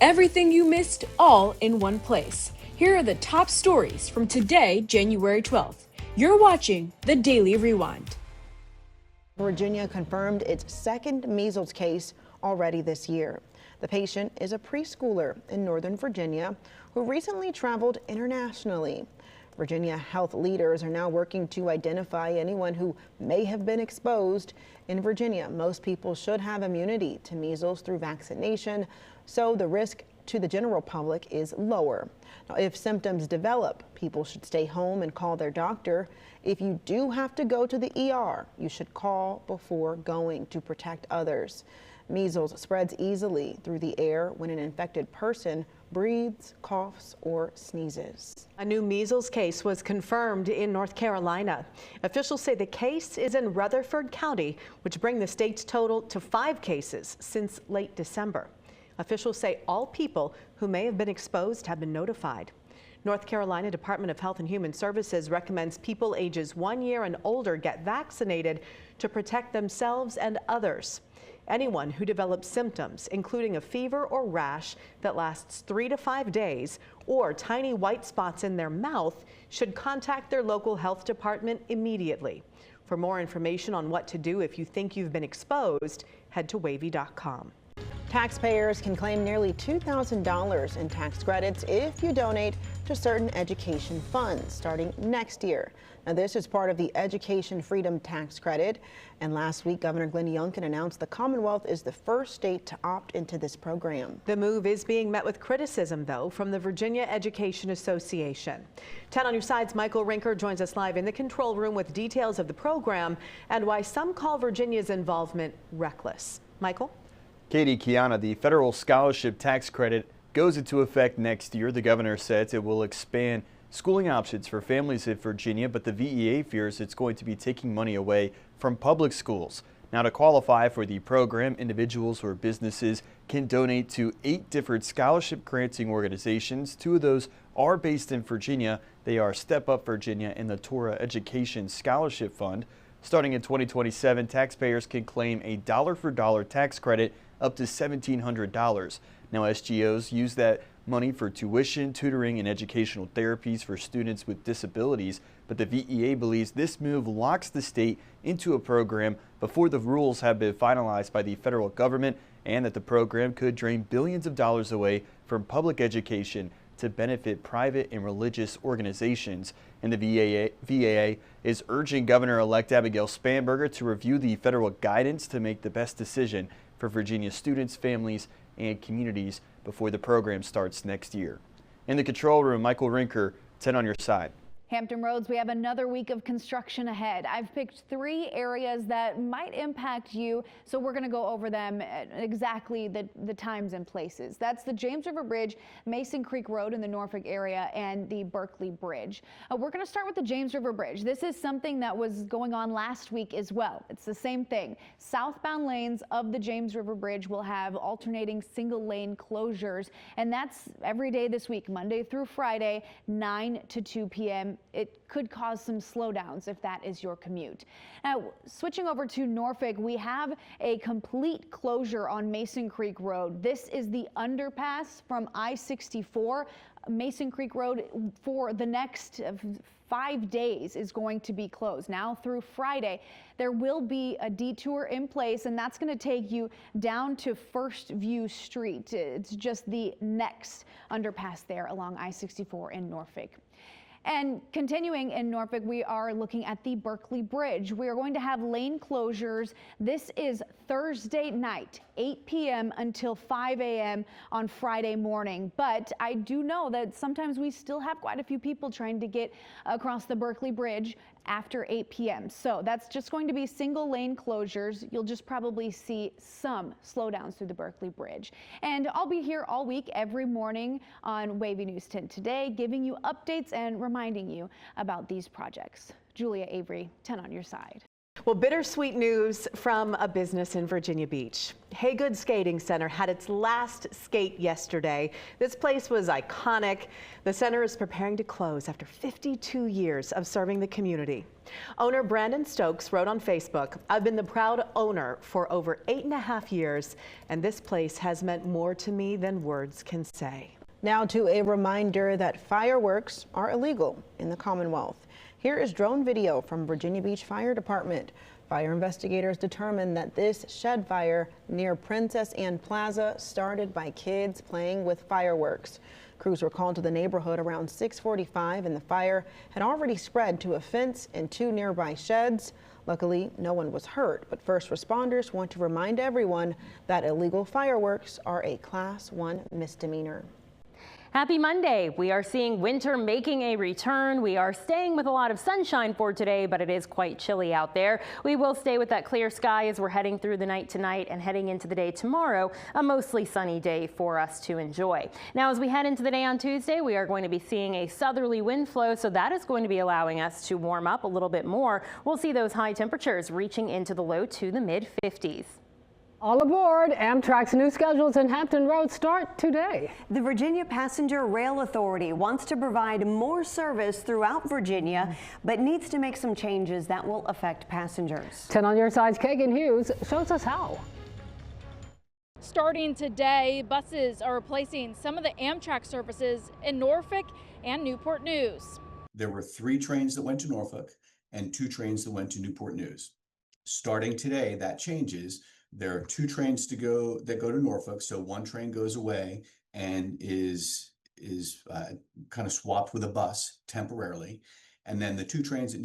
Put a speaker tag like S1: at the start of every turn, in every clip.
S1: Everything you missed, all in one place. Here are the top stories from today, January 12th. You're watching the Daily Rewind.
S2: Virginia confirmed its second measles case already this year. The patient is a preschooler in Northern Virginia who recently traveled internationally. Virginia health leaders are now working to identify anyone who may have been exposed. In Virginia, most people should have immunity to measles through vaccination, so the risk to the general public is lower. Now, if symptoms develop, people should stay home and call their doctor. If you do have to go to the ER, you should call before going to protect others. Measles spreads easily through the air when an infected person breathes, coughs, or sneezes.
S3: A new measles case was confirmed in North Carolina. Officials say the case is in Rutherford County, which brings the state's total to 5 cases since late December. Officials say all people who may have been exposed have been notified. North Carolina Department of Health and Human Services recommends people ages 1 year and older get vaccinated to protect themselves and others. Anyone who develops symptoms, including a fever or rash that lasts 3 to 5 days, or tiny white spots in their mouth, should contact their local health department immediately. For more information on what to do if you think you've been exposed, head to wavy.com.
S2: Taxpayers can claim nearly $2,000 in tax credits if you donate to certain education funds starting next year. Now, this is part of the Education Freedom Tax Credit. And last week, Governor Glenn Youngkin announced the Commonwealth is the first state to opt into this program.
S3: The move is being met with criticism, though, from the Virginia Education Association. 10 on your side's Michael Rinker joins us live in the control room with details of the program and why some call Virginia's involvement reckless. Michael?
S4: Katie, Kiana, the federal scholarship tax credit goes into effect next year. The governor says it will expand schooling options for families in Virginia, but the VEA fears it's going to be taking money away from public schools. Now, to qualify for the program, individuals or businesses can donate to 8 different scholarship granting organizations. 2 of those are based in Virginia. They are Step Up Virginia and the Torah Education Scholarship Fund. Starting in 2027, taxpayers can claim a dollar-for-dollar tax credit up to $1,700. Now, SGOs use that money for tuition, tutoring, and educational therapies for students with disabilities, but the VEA believes this move locks the state into a program before the rules have been finalized by the federal government, and that the program could drain billions of dollars away from public education to benefit private and religious organizations. And the VEA is urging Governor-elect Abigail Spanberger to review the federal guidance to make the best decision for Virginia students, families, and communities before the program starts next year. In the control room, Michael Rinker, 10 on your side.
S5: Hampton Roads, we have another week of construction ahead. I've picked 3 areas that might impact you, so we're going to go over them at exactly the times and places. That's the James River Bridge, Mason Creek Road in the Norfolk area, and the Berkeley Bridge. We're going to start with the James River Bridge. This is something that was going on last week as well. It's the same thing. Southbound lanes of the James River Bridge will have alternating single lane closures, and that's every day this week, Monday through Friday, 9 to 2 p.m. It could cause some slowdowns if that is your commute. Now, switching over to Norfolk, we have a complete closure on Mason Creek Road. This is the underpass from I-64. Mason Creek Road for the next 5 days is going to be closed. Now through Friday, there will be a detour in place, and that's going to take you down to First View Street. It's just the next underpass there along I-64 in Norfolk. And continuing in Norfolk, we are looking at the Berkeley Bridge. We are going to have lane closures. This is Thursday night, 8 p.m. until 5 a.m. on Friday morning. But I do know that sometimes we still have quite a few people trying to get across the Berkeley Bridge after 8 p.m. So that's just going to be single lane closures. You'll just probably see some slowdowns through the Berkeley Bridge. And I'll be here all week, every morning on Wavy News 10 Today, giving you updates and reminding you about these projects. Julia Avery, 10 on your side.
S3: Well, bittersweet news from a business in Virginia Beach. Haygood Skating Center had its last skate yesterday. This place was iconic. The center is preparing to close after 52 years of serving the community. Owner Brandon Stokes wrote on Facebook, "I've been the proud owner for over 8.5 years, and this place has meant more to me than words can say."
S2: Now to a reminder that fireworks are illegal in the Commonwealth. Here is drone video from Virginia Beach Fire Department. Fire investigators determined that this shed fire near Princess Anne Plaza started by kids playing with fireworks. Crews were called to the neighborhood around 6:45 and the fire had already spread to a fence and 2 nearby sheds. Luckily, no one was hurt, but first responders want to remind everyone that illegal fireworks are a Class 1 misdemeanor.
S6: Happy Monday. We are seeing winter making a return. We are staying with a lot of sunshine for today, but it is quite chilly out there. We will stay with that clear sky as we're heading through the night tonight and heading into the day tomorrow, a mostly sunny day for us to enjoy. Now, as we head into the day on Tuesday, we are going to be seeing a southerly wind flow, so that is going to be allowing us to warm up a little bit more. We'll see those high temperatures reaching into the low to the mid 50s.
S7: All aboard. Amtrak's new schedules in Hampton Roads start today.
S8: The Virginia Passenger Rail Authority wants to provide more service throughout Virginia, but needs to make some changes that will affect passengers.
S7: 10 on your side's Kagan Hughes shows us how.
S9: Starting today, buses are replacing some of the Amtrak services in Norfolk and Newport News.
S10: There were 3 trains that went to Norfolk and 2 trains that went to Newport News. Starting today, that changes. There are 2 trains that go to Norfolk, so 1 train goes away and is kind of swapped with a bus temporarily, and then the 2 trains at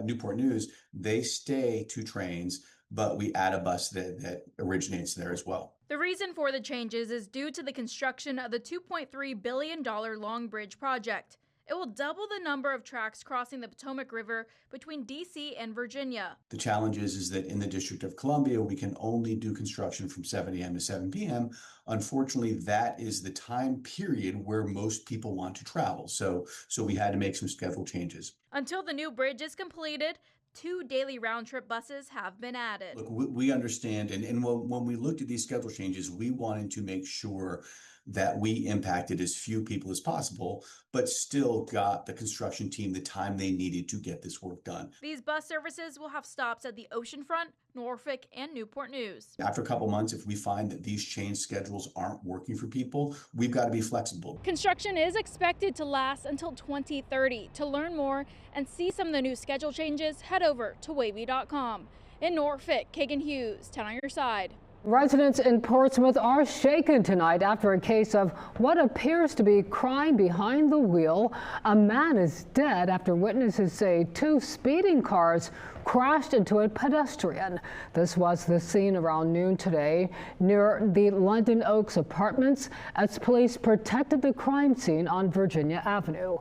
S10: Newport News, they stay 2 trains, but we add a bus that originates there as well.
S9: The reason for the changes is due to the construction of the $2.3 billion Long Bridge project. It will double the number of tracks crossing the Potomac River between D.C. and Virginia.
S10: The challenge is that in the District of Columbia, we can only do construction from 7 a.m. to 7 p.m. Unfortunately, that is the time period where most people want to travel. So we had to make some schedule changes.
S9: Until the new bridge is completed, 2 daily round-trip buses have been added.
S10: Look, we understand, and when we looked at these schedule changes, we wanted to make sure that we impacted as few people as possible, but still got the construction team the time they needed to get this work done.
S9: These bus services will have stops at the Oceanfront, Norfolk, and Newport News.
S10: After a couple months, if we find that these change schedules aren't working for people, we've got to be flexible.
S9: Construction is expected to last until 2030. To learn more and see some of the new schedule changes, head over to wavy.com. In Norfolk, Kagan Hughes, 10 on your side.
S7: Residents in Portsmouth are shaken tonight after a case of what appears to be crime behind the wheel. A man is dead after witnesses say 2 speeding cars crashed into a pedestrian. This was the scene around noon today near the London Oaks apartments as police protected the crime scene on Virginia Avenue.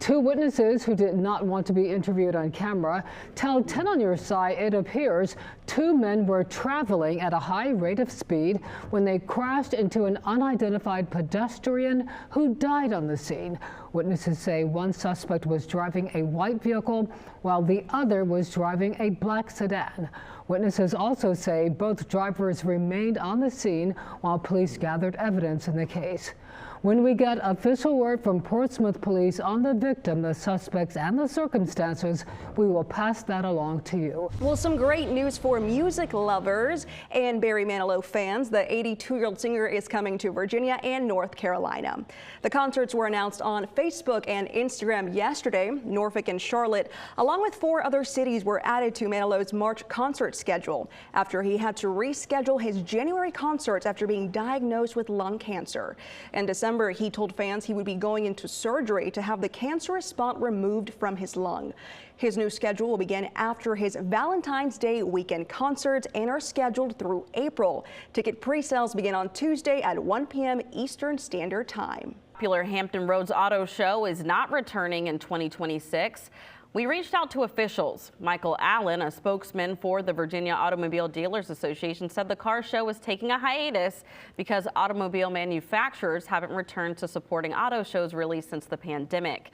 S7: 2 witnesses who did not want to be interviewed on camera tell 10 on your side it appears 2 men were traveling at a high rate of speed when they crashed into an unidentified pedestrian who died on the scene. Witnesses say one suspect was driving a white vehicle while the other was driving a black sedan. Witnesses also say both drivers remained on the scene while police gathered evidence in the case. When we get official word from Portsmouth police on the victim, the suspects, and the circumstances, we will pass that along to you.
S8: Well, some great news for music lovers and Barry Manilow fans. The 82-year-old singer is coming to Virginia and North Carolina. The concerts were announced on Facebook and Instagram yesterday. Norfolk and Charlotte, along with 4 other cities, were added to Manilow's March concert schedule after he had to reschedule his January concerts after being diagnosed with lung cancer. In December, he told fans he would be going into surgery to have the cancerous spot removed from his lung. His new schedule will begin after his Valentine's Day weekend concerts and are scheduled through April. Ticket pre-sales begin on Tuesday at 1 p.m. Eastern Standard Time.
S11: Popular Hampton Roads Auto Show is not returning in 2026. We reached out to officials. Michael Allen, a spokesman for the Virginia Automobile Dealers Association, said the car show is taking a hiatus because automobile manufacturers haven't returned to supporting auto shows really since the pandemic.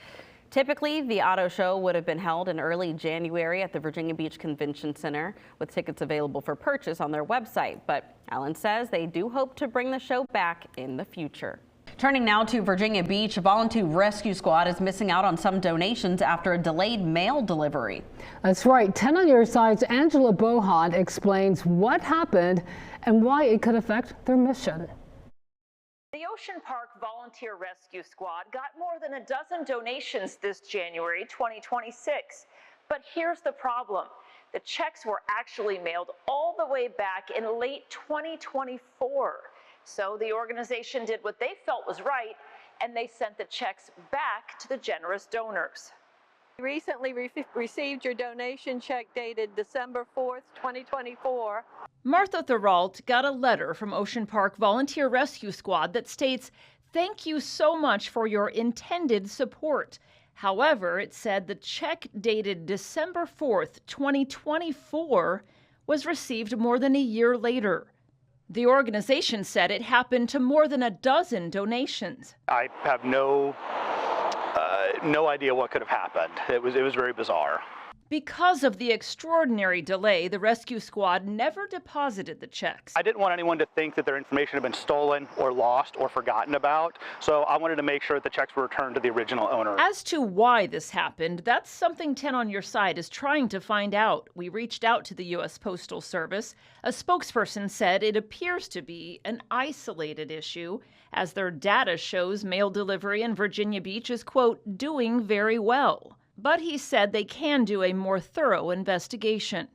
S11: Typically, the auto show would have been held in early January at the Virginia Beach Convention Center, with tickets available for purchase on their website. But Allen says they do hope to bring the show back in the future. Turning now to Virginia Beach, a volunteer rescue squad is missing out on some donations after a delayed mail delivery.
S7: That's right. 10 on your side's Angela Bohan explains what happened and why it could affect their mission.
S12: The Ocean Park Volunteer Rescue Squad got more than a dozen donations this January 2026. But here's the problem. The checks were actually mailed all the way back in late 2024. So the organization did what they felt was right, and they sent the checks back to the generous donors.
S13: We recently received your donation check dated December 4th, 2024.
S14: Martha Thoralt got a letter from Ocean Park Volunteer Rescue Squad that states, "Thank you so much for your intended support." However, it said the check dated December 4th, 2024 was received more than a year later. The organization said it happened to more than a dozen donations.
S15: I have no idea what could have happened. It was very bizarre.
S14: Because of the extraordinary delay, the rescue squad never deposited the checks.
S15: I didn't want anyone to think that their information had been stolen or lost or forgotten about, so I wanted to make sure that the checks were returned to the original owner.
S14: As to why this happened, that's something 10 on your side is trying to find out. We reached out to the U.S. Postal Service. A spokesperson said it appears to be an isolated issue, as their data shows mail delivery in Virginia Beach is, quote, doing very well. But he said they can do a more thorough investigation.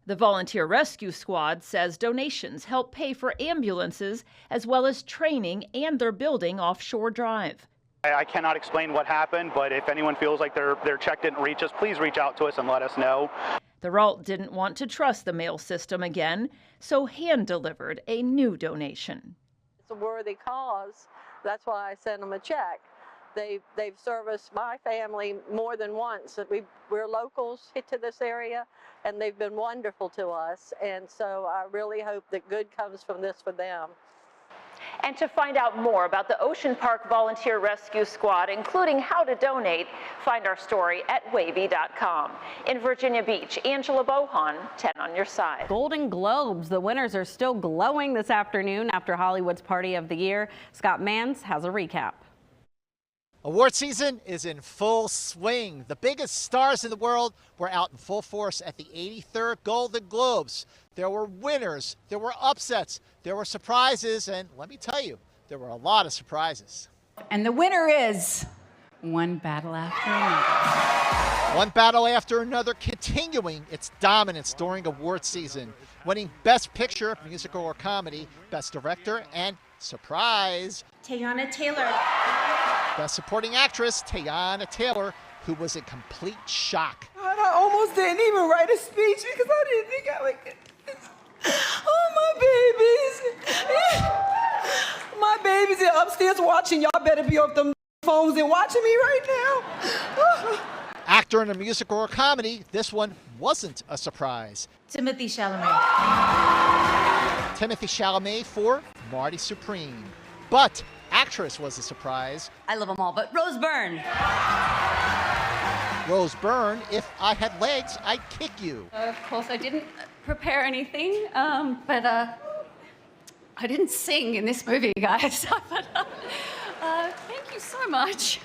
S14: The Volunteer Rescue Squad says donations help pay for ambulances as well as training, and they're building Offshore Drive.
S15: I cannot explain what happened, but if anyone feels like their check didn't reach us, please reach out to us and let us know.
S14: Thoralt didn't want to trust the mail system again, so hand-delivered a new donation.
S13: It's a worthy cause. That's why I sent them a check. They've serviced my family more than once. We're locals to this area, and they've been wonderful to us. And so I really hope that good comes from this for them.
S12: And to find out more about the Ocean Park Volunteer Rescue Squad, including how to donate, find our story at wavy.com. In Virginia Beach, Angela Bohan, 10 on your side.
S11: Golden Globes. The winners are still glowing this afternoon after Hollywood's Party of the Year. Scott Mans has a recap.
S16: Award season is in full swing. The biggest stars in the world were out in full force at the 83rd Golden Globes. There were winners, there were upsets, there were surprises, and let me tell you, there were a lot of surprises.
S17: And the winner is One Battle After Another.
S16: One Battle After Another, continuing its dominance during award season, winning Best Picture, Musical or Comedy, Best Director, and surprise,
S18: Teyana Taylor.
S16: Best Supporting Actress, Teyana Taylor, who was in complete shock.
S19: I almost didn't even write a speech because I didn't think I would get this. Oh, my babies. My babies are upstairs watching. Y'all better be off them phones and watching me right now.
S16: Actor in a musical or comedy, this one wasn't a surprise.
S18: Timothy Chalamet.
S16: Timothy Chalamet for Marty Supreme. But actress was a surprise.
S17: I love them all, but Rose Byrne.
S16: Rose Byrne, if I had legs, I'd kick you.
S20: Of course, I didn't prepare anything, but I didn't sing in this movie, guys. But, thank you so much.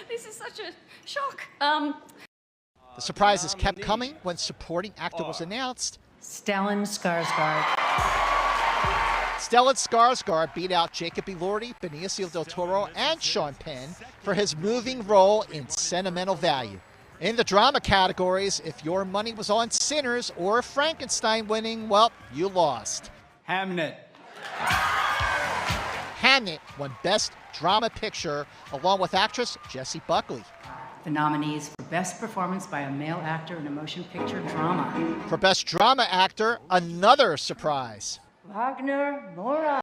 S20: This is such a shock.
S16: The surprises kept coming when supporting actor was announced.
S17: Stellan Skarsgård.
S16: Stellan Skarsgård beat out Jacob Elordi, Benicio del Toro, and Sean Penn for his moving role in Sentimental Value. In the drama categories, if your money was on Sinners or Frankenstein winning, well, you lost.
S21: Hamnet.
S16: Hamnet won Best Drama Picture along with actress Jessie Buckley.
S17: The nominees for Best Performance by a Male Actor in a Motion Picture Drama.
S16: For Best Drama Actor, another surprise.
S17: Wagner Moura.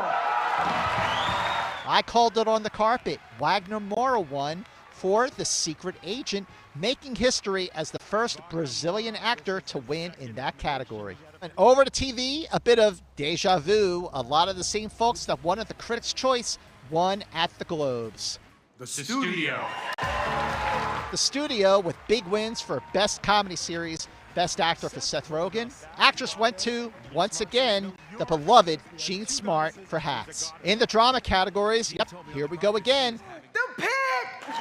S16: I called it on the carpet. Wagner Moura won for The Secret Agent, making history as the first Brazilian actor to win in that category. And over to TV, a bit of deja vu. A lot of the same folks that won at the Critics' Choice won at the Globes.
S21: The studio.
S16: The studio with big wins for Best Comedy Series, Best Actor for Seth Rogen. Actress went to, once again, the beloved Jean Smart for Hats. In the drama categories, yep, here we go again.
S19: The Pit!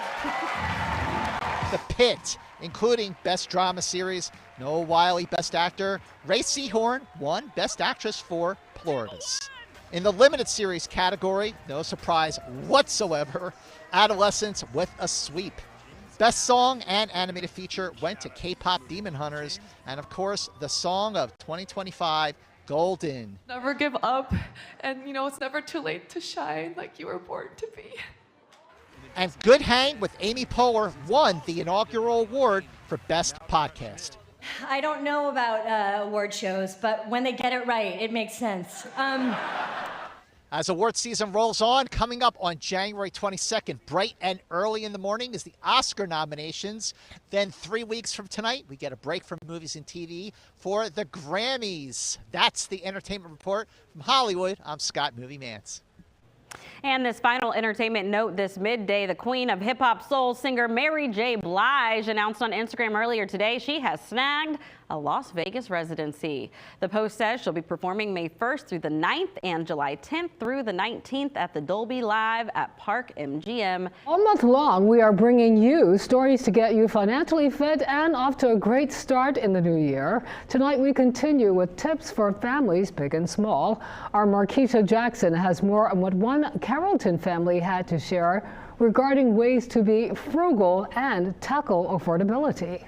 S16: The Pit, including Best Drama Series, Noah Wiley, Best Actor. Ray Seahorn won Best Actress for Pluribus. In the limited series category, no surprise whatsoever, Adolescence with a Sweep. Best Song and Animated Feature went to K-Pop Demon Hunters, and of course, the song of 2025, Golden.
S21: Never give up, and it's never too late to shine like you were born to be.
S16: And Good Hang with Amy Poehler won the inaugural award for Best Podcast.
S22: I don't know about award shows, but when they get it right, it makes sense.
S16: As award season rolls on, coming up on January 22nd, bright and early in the morning, is the Oscar nominations. Then 3 weeks from tonight, we get a break from movies and TV for the Grammys. That's the Entertainment Report from Hollywood. I'm Scott Movie Mance.
S11: And this final entertainment note this midday, the queen of hip-hop soul singer Mary J. Blige announced on Instagram earlier today she has snagged a Las Vegas residency. The Post says she'll be performing May 1st through the 9th and July 10th through the 19th at the Dolby Live at Park MGM.
S7: All month long, we are bringing you stories to get you financially fit and off to a great start in the new year. Tonight, we continue with tips for families big and small. Our Markeisha Jackson has more on what one Carrollton family had to share regarding ways to be frugal and tackle affordability.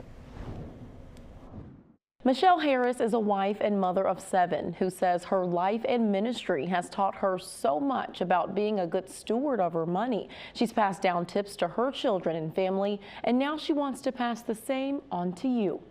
S23: Michelle Harris is a wife and mother of 7 who says her life and ministry has taught her so much about being a good steward of her money. She's passed down tips to her children and family, and now she wants to pass the same on to you.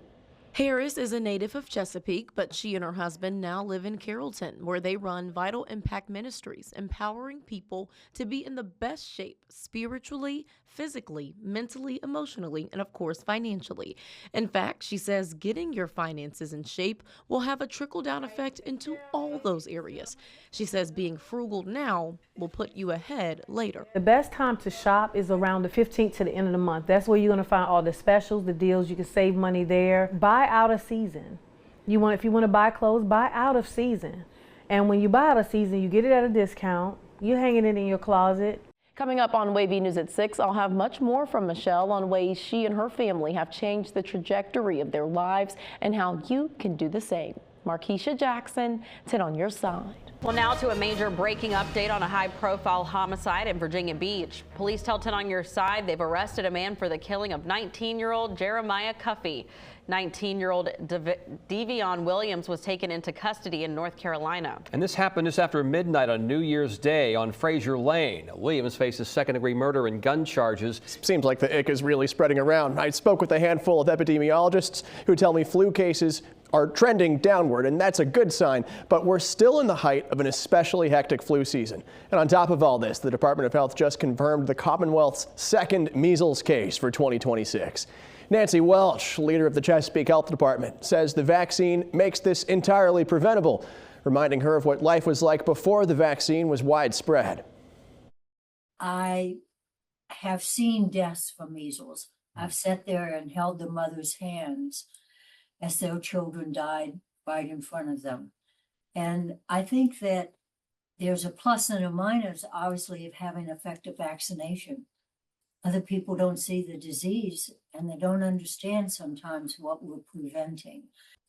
S23: Harris is a native of Chesapeake, but she and her husband now live in Carrollton, where they run Vital Impact Ministries, empowering people to be in the best shape spiritually, physically, mentally, emotionally, and of course financially. In fact, she says getting your finances in shape will have a trickle-down effect into all those areas. She says being frugal now will put you ahead later.
S24: The best time to shop is around the 15th to the end of the month. That's where you're going to find all the specials, the deals. You can save money there. Buy out of season. If you want to buy clothes, buy out of season. And when you buy out of season, you get it at a discount. You're hanging it in your closet.
S23: Coming up on Wavy News at 6, I'll have much more from Michelle on ways she and her family have changed the trajectory of their lives and how you can do the same. Markeisha Jackson, 10 on your side.
S11: Well, now to a major breaking update on a high-profile homicide in Virginia Beach. Police tell 10 on your side they've arrested a man for the killing of 19-year-old Jeremiah Cuffey. 19-year-old Devion Williams was taken into custody in North Carolina.
S25: And this happened just after midnight on New Year's Day on Fraser Lane. Williams faces second-degree murder and gun charges.
S26: Seems like the ick is really spreading around. I spoke with a handful of epidemiologists who tell me flu cases are trending downward, and that's a good sign, but we're still in the height of an especially hectic flu season. And on top of all this, the Department of Health just confirmed the Commonwealth's second measles case for 2026. Nancy Welch, leader of the Chesapeake Health Department, says the vaccine makes this entirely preventable, reminding her of what life was like before the vaccine was widespread.
S27: I have seen deaths from measles. I've sat there and held the mother's hands as their children died right in front of them. And I think that there's a plus and a minus, obviously, of having effective vaccination. Other people don't see the disease and they don't understand sometimes what we're preventing.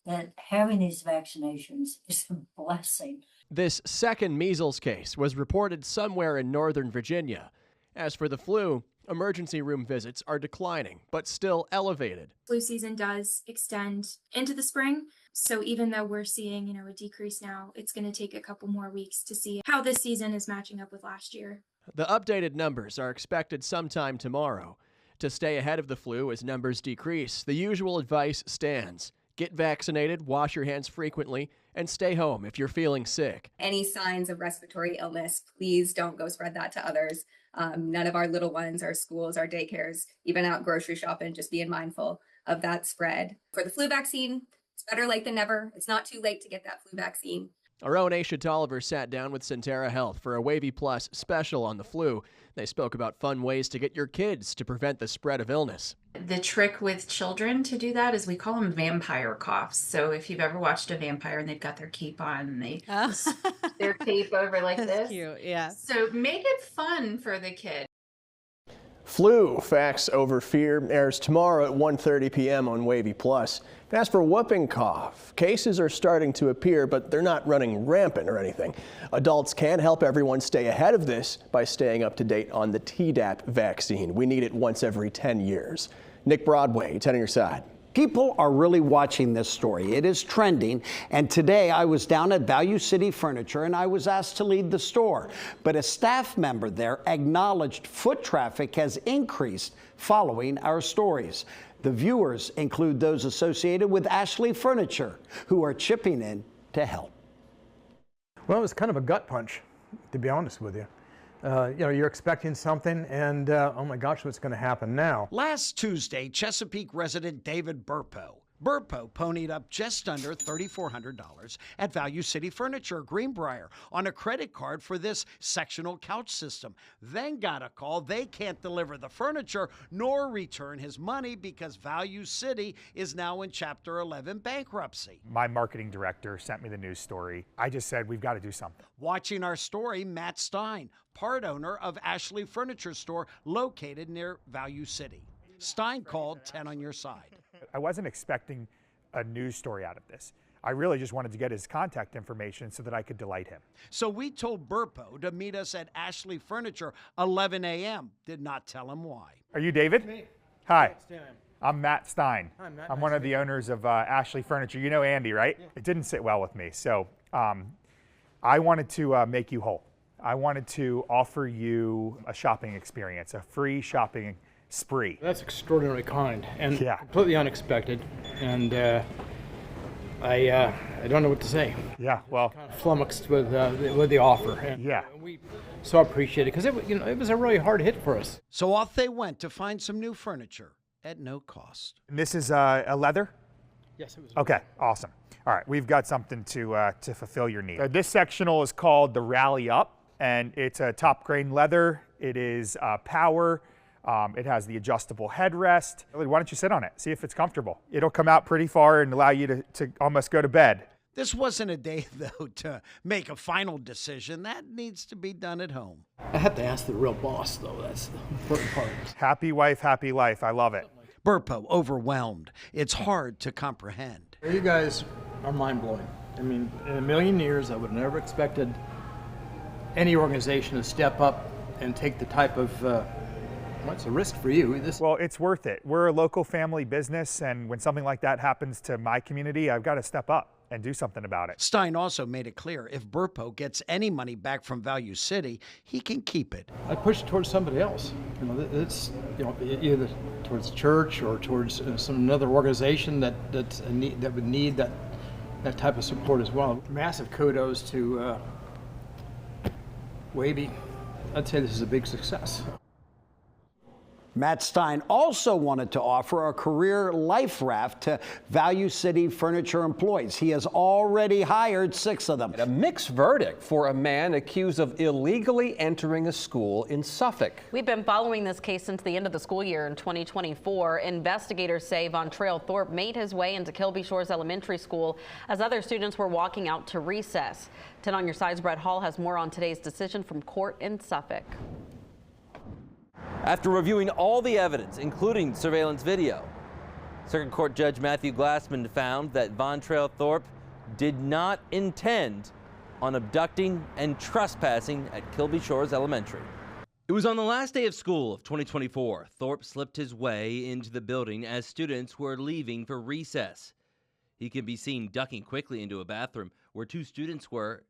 S27: That having these vaccinations is a blessing.
S26: This second measles case was reported somewhere in Northern Virginia. As for the flu, emergency room visits are declining, but still elevated.
S28: Flu season does extend into the spring. So even though we're seeing, a decrease now, it's going to take a couple more weeks to see how this season is matching up with last year.
S26: The updated numbers are expected sometime tomorrow. To stay ahead of the flu as numbers decrease, the usual advice stands. Get vaccinated, wash your hands frequently, and stay home if you're feeling sick.
S29: Any signs of respiratory illness, please don't go spread that to others. None of our little ones, our schools, our daycares, even out grocery shopping, just being mindful of that spread. For the flu vaccine, it's better late than never. It's not too late to get that flu vaccine.
S26: Our own Aisha Tolliver sat down with Centera Health for a Wavy Plus special on the flu. They spoke about fun ways to get your kids to prevent the spread of illness.
S18: The trick with children to do that is we call them vampire coughs. So if you've ever watched a vampire and they've got their cape on and they their cape over like this.
S1: Cute, yeah.
S18: So make it fun for the kid.
S26: Flu, Facts Over Fear airs tomorrow at 1:30 p.m. on Wavy Plus. As for whooping cough, cases are starting to appear, but they're not running rampant or anything. Adults can help everyone stay ahead of this by staying up to date on the Tdap vaccine. We need it once every 10 years. Nick Broadway, 10 on your side.
S2: People are really watching this story. It is trending, and today I was down at Value City Furniture and I was asked to lead the store. But a staff member there acknowledged foot traffic has increased following our stories. The viewers include those associated with Ashley Furniture, who are chipping in to help.
S3: Well, it was kind of a gut punch, to be honest with you. You're expecting something and, oh my gosh, what's going to happen now?
S2: Last Tuesday, Chesapeake resident David Burpo ponied up just under $3,400 at Value City Furniture, Greenbrier, on a credit card for this sectional couch system. Then got a call they can't deliver the furniture nor return his money because Value City is now in Chapter 11 bankruptcy.
S4: My marketing director sent me the news story. I just said, we've got to do something.
S2: Watching our story, Matt Stein, part owner of Ashley Furniture Store located near Value City. Stein called 10 on your side.
S4: I wasn't expecting a news story out of this. I really just wanted to get his contact information so that I could delight him.
S2: So we told Burpo to meet us at Ashley Furniture 11 a.m. Did not tell him why.
S4: Are you David?
S3: Me.
S4: Hi.
S3: Stein.
S4: I'm Matt Stein.
S3: Hi, Matt.
S4: I'm one of the owners of Ashley Furniture. You know Andy, right? Yeah. It didn't sit well with me. So I wanted to make you whole. I wanted to offer you a shopping experience, a free shopping spree.
S3: That's extraordinarily kind and completely unexpected, and I don't know what to say.
S4: Yeah, well,
S3: kind of flummoxed with the offer. And we so appreciate it because it was a really hard hit for us.
S2: So off they went to find some new furniture at no cost.
S4: And this is a leather?
S3: Yes, it was.
S4: Okay, awesome. All right, we've got something to fulfill your need. This sectional is called the Rally Up, and it's a top grain leather. It is power. It has the adjustable headrest. Why don't you sit on it? See if it's comfortable. It'll come out pretty far and allow you to almost go to bed.
S2: This wasn't a day, though, to make a final decision. That needs to be done at home.
S3: I have to ask the real boss, though. That's the important part.
S4: Happy wife, happy life. I love it.
S2: Burpo, overwhelmed. It's hard to comprehend.
S3: You guys are mind-blowing. I mean, in a million years, I would have never expected any organization to step up and take the type of well, it's a risk for you.
S4: Well, it's worth it. We're a local family business, and when something like that happens to my community, I've got to step up and do something about it.
S2: Stein also made it clear if Burpo gets any money back from Value City, he can keep it.
S3: I push it towards somebody else. It's either towards church or towards another organization that would need that type of support as well. Massive kudos to Wavy. I'd say this is a big success.
S2: Matt Stein also wanted to offer a career life raft to Value City Furniture employees. He has already hired 6 of them.
S25: A mixed verdict for a man accused of illegally entering a school in Suffolk.
S11: We've been following this case since the end of the school year in 2024. Investigators say Vontrell Thorpe made his way into Kilby Shores Elementary School as other students were walking out to recess. 10 on your side's Brett Hall has more on today's decision from court in Suffolk.
S5: After reviewing all the evidence, including surveillance video, Circuit Court Judge Matthew Glassman found that Vontrell Thorpe did not intend on abducting and trespassing at Kilby Shores Elementary. It was on the last day of school of 2024. Thorpe slipped his way into the building as students were leaving for recess. He can be seen ducking quickly into a bathroom where 2 students were.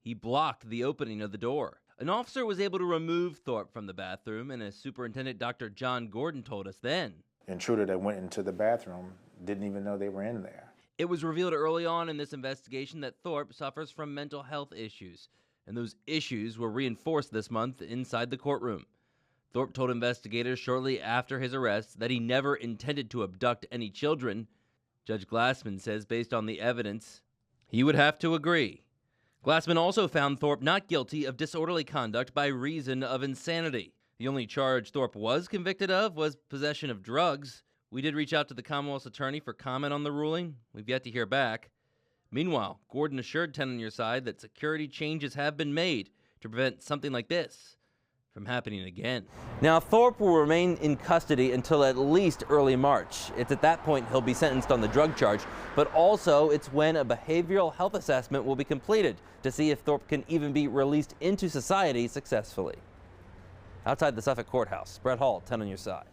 S5: He blocked the opening of the door. An officer was able to remove Thorpe from the bathroom, and as Superintendent Dr. John Gordon told us then,
S6: intruder that went into the bathroom didn't even know they were in there.
S5: It was revealed early on in this investigation that Thorpe suffers from mental health issues, and those issues were reinforced this month inside the courtroom. Thorpe told investigators shortly after his arrest that he never intended to abduct any children. Judge Glassman says based on the evidence, he would have to agree. Glassman also found Thorpe not guilty of disorderly conduct by reason of insanity. The only charge Thorpe was convicted of was possession of drugs. We did reach out to the Commonwealth's attorney for comment on the ruling. We've yet to hear back. Meanwhile, Gordon assured 10 on Your Side that security changes have been made to prevent something like this from happening again. Now, Thorpe will remain in custody until at least early March. It's at that point he'll be sentenced on the drug charge, but also it's when a behavioral health assessment will be completed to see if Thorpe can even be released into society successfully. Outside the Suffolk Courthouse, Brett Hall, 10 on Your Side.